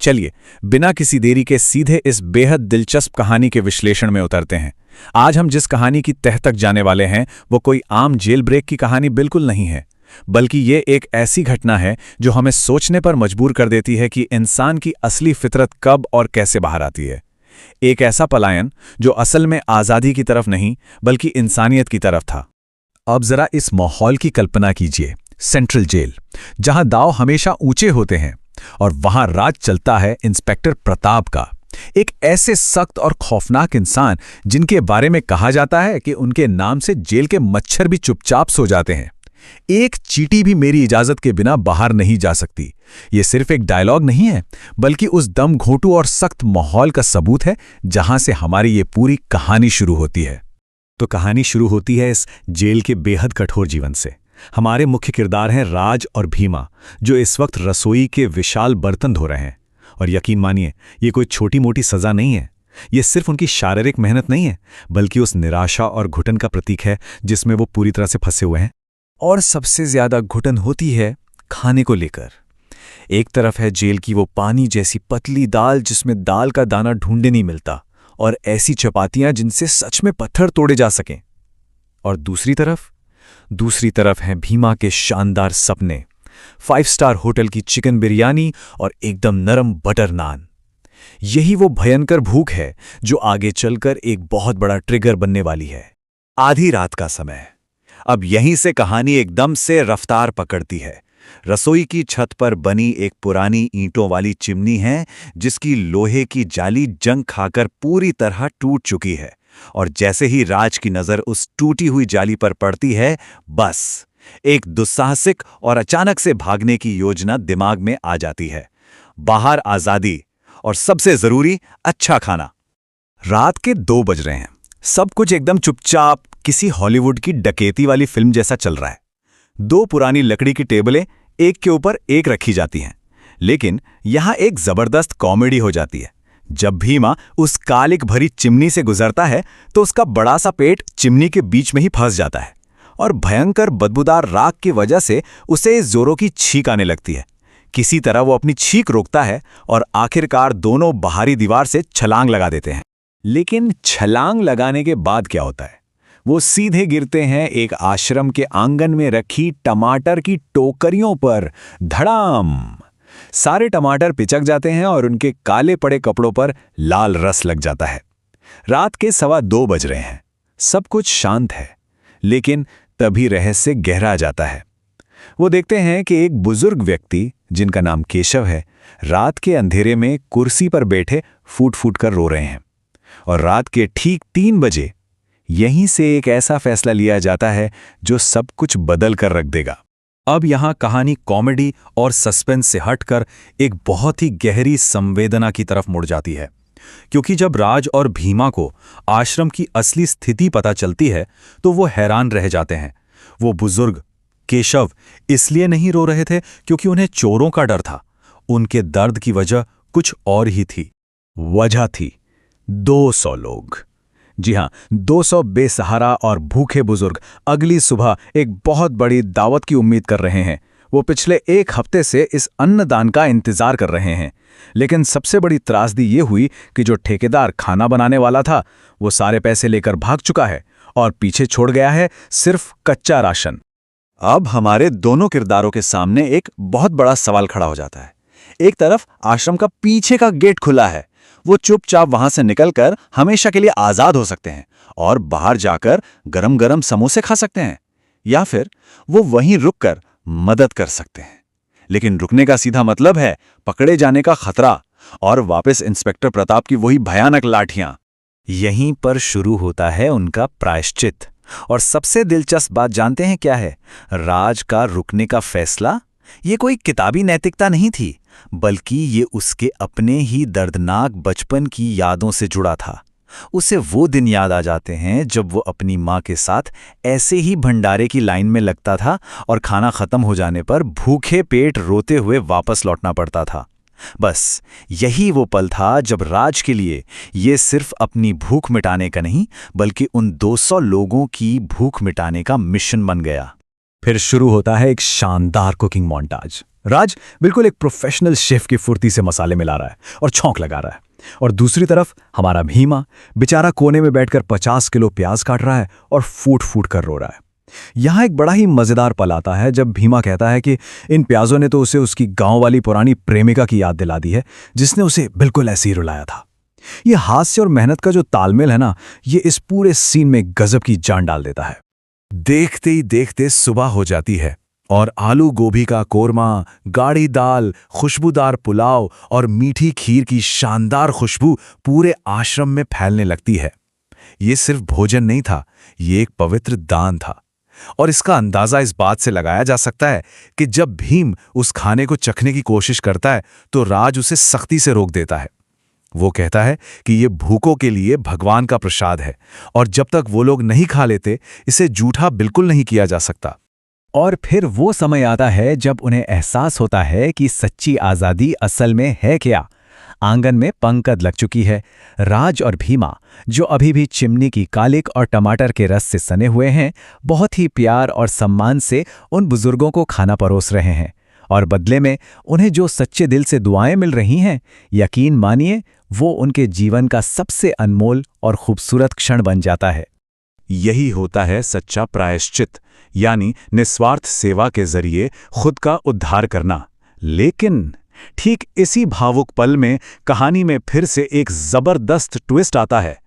चलिए बिना किसी देरी के सीधे इस बेहद दिलचस्प कहानी के विश्लेषण में उतरते हैं। आज हम जिस कहानी की तह तक जाने वाले हैं वो कोई आम जेल ब्रेक की कहानी बिल्कुल नहीं है, बल्कि ये एक ऐसी घटना है जो हमें सोचने पर मजबूर कर देती है कि इंसान की असली फितरत कब और कैसे बाहर आती है। एक ऐसा पलायन जो असल में आज़ादी की तरफ नहीं बल्कि इंसानियत की तरफ था। अब जरा इस माहौल की कल्पना कीजिए, सेंट्रल जेल, जहां दांव हमेशा ऊंचे होते हैं और वहां राज चलता है इंस्पेक्टर प्रताप का, एक ऐसे सख्त और खौफनाक इंसान जिनके बारे में कहा जाता है कि उनके नाम से जेल के मच्छर भी चुपचाप सो जाते हैं। एक चींटी भी मेरी इजाजत के बिना बाहर नहीं जा सकती। ये सिर्फ एक डायलॉग नहीं है, बल्कि उस दम घोंटू और सख्त माहौल का सबूत है जहां से हमारी ये पूरी कहानी शुरू होती है। तो कहानी शुरू होती है इस जेल के बेहद कठोर जीवन से। हमारे मुख्य किरदार हैं राज और भीमा, जो इस वक्त रसोई के विशाल बर्तन धो रहे हैं। और यकीन मानिए, ये कोई छोटी मोटी सजा नहीं है। ये सिर्फ उनकी शारीरिक मेहनत नहीं है, बल्कि उस निराशा और घुटन का प्रतीक है जिसमें वो पूरी तरह से फंसे हुए हैं। और सबसे ज्यादा घुटन होती है खाने को लेकर। एक तरफ है जेल की वो पानी जैसी पतली दाल जिसमें दाल का दाना ढूंढने नहीं मिलता, और ऐसी चपातियां जिनसे सच में पत्थर तोड़े जा सकें। और दूसरी तरफ हैं भीमा के शानदार सपने, 5 स्टार होटल की चिकन बिरयानी और एकदम नरम बटर नान। यही वो भयंकर भूख है जो आगे चलकर एक बहुत बड़ा ट्रिगर बनने वाली है। आधी रात का समय। अब यहीं से कहानी एकदम से रफ्तार पकड़ती है। रसोई की छत पर बनी एक पुरानी ईंटों वाली चिमनी है जिसकी लोहे की जाली जंग खाकर पूरी तरह टूट चुकी है, और जैसे ही राज की नजर उस टूटी हुई जाली पर पड़ती है, बस एक दुस्साहसिक और अचानक से भागने की योजना दिमाग में आ जाती है। बाहर आजादी और सबसे जरूरी अच्छा खाना। रात के 2 बज रहे हैं। सब कुछ एकदम चुपचाप किसी हॉलीवुड की डकैती वाली फिल्म जैसा चल रहा है। 2 पुरानी लकड़ी की टेबलें एक के ऊपर एक रखी जाती हैं, लेकिन यहां एक जबरदस्त कॉमेडी हो जाती है। जब भीमा उस कालिक भरी चिमनी से गुजरता है तो उसका बड़ा सा पेट चिमनी के बीच में ही फंस जाता है, और भयंकर बदबूदार राख की वजह से उसे जोरों की छींक आने लगती है। किसी तरह वो अपनी छींक रोकता है और आखिरकार दोनों बाहरी दीवार से छलांग लगा देते हैं। लेकिन छलांग लगाने के बाद क्या होता है? वो सीधे गिरते हैं एक आश्रम के आंगन में रखी टमाटर की टोकरियों पर। धड़ाम! सारे टमाटर पिचक जाते हैं और उनके काले पड़े कपड़ों पर लाल रस लग जाता है। रात के 2:15 बज रहे हैं। सब कुछ शांत है, लेकिन तभी रहस्य गहरा जाता है। वो देखते हैं कि एक बुजुर्ग व्यक्ति, जिनका नाम केशव है, रात के अंधेरे में कुर्सी पर बैठे फूट फूट कर रो रहे हैं। और रात के ठीक 3 बजे यहीं से एक ऐसा फैसला लिया जाता है जो सब कुछ बदल कर रख देगा। अब यहां कहानी कॉमेडी और सस्पेंस से हटकर एक बहुत ही गहरी संवेदना की तरफ मुड़ जाती है, क्योंकि जब राज और भीमा को आश्रम की असली स्थिति पता चलती है तो वो हैरान रह जाते हैं। वो बुजुर्ग केशव इसलिए नहीं रो रहे थे क्योंकि उन्हें चोरों का डर था। उनके दर्द की वजह कुछ और ही थी। वजह थी 200 लोग। जी हां, 200 बेसहारा और भूखे बुजुर्ग अगली सुबह एक बहुत बड़ी दावत की उम्मीद कर रहे हैं। वो पिछले 1 हफ्ते से इस अन्नदान का इंतजार कर रहे हैं। लेकिन सबसे बड़ी त्रासदी ये हुई कि जो ठेकेदार खाना बनाने वाला था वो सारे पैसे लेकर भाग चुका है और पीछे छोड़ गया है सिर्फ कच्चा राशन। अब हमारे दोनों किरदारों के सामने एक बहुत बड़ा सवाल खड़ा हो जाता है। एक तरफ आश्रम का पीछे का गेट खुला है, वो चुपचाप वहां से निकलकर हमेशा के लिए आजाद हो सकते हैं और बाहर जाकर गरम गरम समोसे खा सकते हैं, या फिर वो वहीं रुककर मदद कर सकते हैं। लेकिन रुकने का सीधा मतलब है पकड़े जाने का खतरा और वापस इंस्पेक्टर प्रताप की वही भयानक लाठियां। यहीं पर शुरू होता है उनका प्रायश्चित। और सबसे दिलचस्प बात जानते हैं क्या है? राज का रुकने का फैसला ये कोई किताबी नैतिकता नहीं थी, बल्कि ये उसके अपने ही दर्दनाक बचपन की यादों से जुड़ा था। उसे वो दिन याद आ जाते हैं जब वो अपनी माँ के साथ ऐसे ही भंडारे की लाइन में लगता था और खाना खत्म हो जाने पर भूखे पेट रोते हुए वापस लौटना पड़ता था। बस यही वो पल था जब राज के लिए ये सिर्फ अपनी भूख मिटाने का नहीं, बल्कि उन 200 लोगों की भूख मिटाने का मिशन बन गया। फिर शुरू होता है एक शानदार कुकिंग मोन्टाज। राज बिल्कुल एक प्रोफेशनल शेफ की फुर्ती से मसाले मिला रहा है और छौंक लगा रहा है। और दूसरी तरफ हमारा भीमा बेचारा कोने में बैठकर 50 किलो प्याज काट रहा है और फूट फूट कर रो रहा है। यहाँ एक बड़ा ही मजेदार पल आता है जब भीमा कहता है कि इन प्याजों ने तो उसे उसकी गांव वाली पुरानी प्रेमिका की याद दिला दी है, जिसने उसे बिल्कुल ऐसे ही रुलाया था। ये हास्य और मेहनत का जो तालमेल है ना, ये इस पूरे सीन में गजब की जान डाल देता है। देखते ही देखते सुबह हो जाती है और आलू गोभी का कोरमा, गाढ़ी दाल, खुशबूदार पुलाव और मीठी खीर की शानदार खुशबू पूरे आश्रम में फैलने लगती है। ये सिर्फ भोजन नहीं था, ये एक पवित्र दान था। और इसका अंदाजा इस बात से लगाया जा सकता है कि जब भीम उस खाने को चखने की कोशिश करता है तो राज उसे सख्ती से रोक देता है। वो कहता है कि ये भूखों के लिए भगवान का प्रसाद है और जब तक वो लोग नहीं खा लेते इसे जूठा बिल्कुल नहीं किया जा सकता। और फिर वो समय आता है जब उन्हें एहसास होता है कि सच्ची आज़ादी असल में है क्या। आंगन में पंक्ति लग चुकी है। राज और भीमा, जो अभी भी चिमनी की कालिक और टमाटर के रस से सने हुए हैं, बहुत ही प्यार और सम्मान से उन बुजुर्गों को खाना परोस रहे हैं। और बदले में उन्हें जो सच्चे दिल से दुआएं मिल रही हैं, यकीन मानिए वो उनके जीवन का सबसे अनमोल और खूबसूरत क्षण बन जाता है। यही होता है सच्चा प्रायश्चित, यानी निस्वार्थ सेवा के जरिए खुद का उद्धार करना। लेकिन ठीक इसी भावुक पल में कहानी में फिर से एक जबरदस्त ट्विस्ट आता है।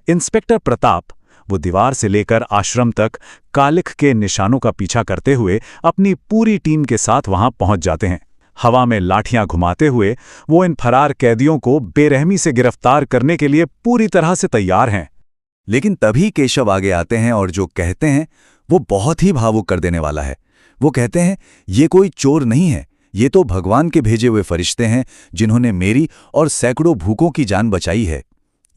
इंस्पेक्टर प्रताप, वो दीवार से लेकर आश्रम तक कालिख के निशानों का पीछा करते हुए अपनी पूरी टीम के साथ वहां पहुंच जाते हैं। हवा में लाठियां घुमाते हुए वो इन फरार कैदियों को बेरहमी से गिरफ्तार करने के लिए पूरी तरह से तैयार हैं। लेकिन तभी केशव आगे आते हैं और जो कहते हैं वो बहुत ही भावुक कर देने वाला है। वो कहते हैं, ये कोई चोर नहीं है, ये तो भगवान के भेजे हुए फरिश्ते हैं जिन्होंने मेरी और सैकड़ों भूखों की जान बचाई है।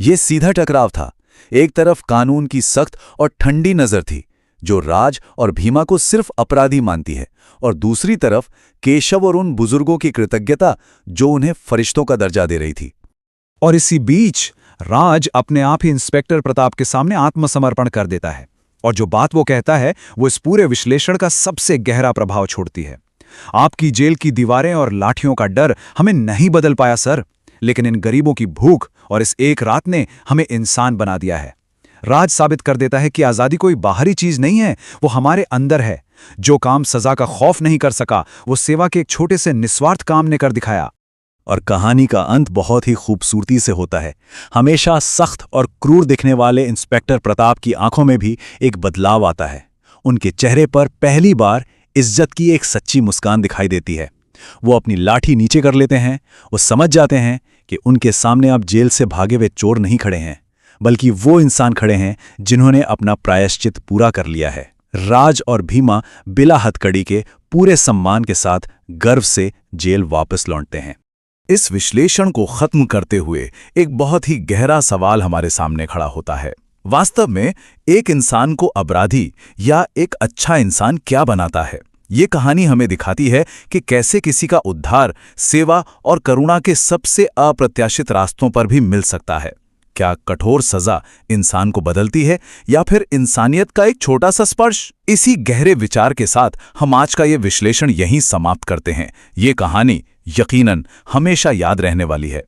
ये सीधा टकराव था। एक तरफ कानून की सख्त और ठंडी नजर थी जो राज और भीमा को सिर्फ अपराधी मानती है, और दूसरी तरफ केशव और उन बुजुर्गों की कृतज्ञता जो उन्हें फरिश्तों का दर्जा दे रही थी। और इसी बीच राज अपने आप ही इंस्पेक्टर प्रताप के सामने आत्मसमर्पण कर देता है, और जो बात वो कहता है वो इस पूरे विश्लेषण का सबसे गहरा प्रभाव छोड़ती है। आपकी जेल की दीवारें और लाठियों का डर हमें नहीं बदल पाया सर, लेकिन इन गरीबों की भूख और इस एक रात ने हमें इंसान बना दिया है। राज साबित कर देता है कि आज़ादी कोई बाहरी चीज नहीं है, वो हमारे अंदर है। जो काम सजा का खौफ नहीं कर सका, वो सेवा के एक छोटे से निस्वार्थ काम ने कर दिखाया। और कहानी का अंत बहुत ही खूबसूरती से होता है। हमेशा सख्त और क्रूर दिखने वाले इंस्पेक्टर प्रताप की आंखों में भी एक बदलाव आता है। उनके चेहरे पर पहली बार इज्जत की एक सच्ची मुस्कान दिखाई देती है। वो अपनी लाठी नीचे कर लेते हैं। वो समझ जाते हैं कि उनके सामने अब जेल से भागे हुए चोर नहीं खड़े हैं, बल्कि वो इंसान खड़े हैं जिन्होंने अपना प्रायश्चित पूरा कर लिया है। राज और भीमा बिला हथकड़ी के पूरे सम्मान के साथ गर्व से जेल वापस लौटते हैं। इस विश्लेषण को खत्म करते हुए एक बहुत ही गहरा सवाल हमारे सामने खड़ा होता है। वास्तव में एक इंसान को अपराधी या एक अच्छा इंसान क्या बनाता है? ये कहानी हमें दिखाती है कि कैसे किसी का उद्धार सेवा और करुणा के सबसे अप्रत्याशित रास्तों पर भी मिल सकता है। क्या कठोर सजा इंसान को बदलती है या फिर इंसानियत का एक छोटा सा स्पर्श? इसी गहरे विचार के साथ हम आज का ये विश्लेषण यहीं समाप्त करते हैं। ये कहानी यकीनन हमेशा याद रहने वाली है।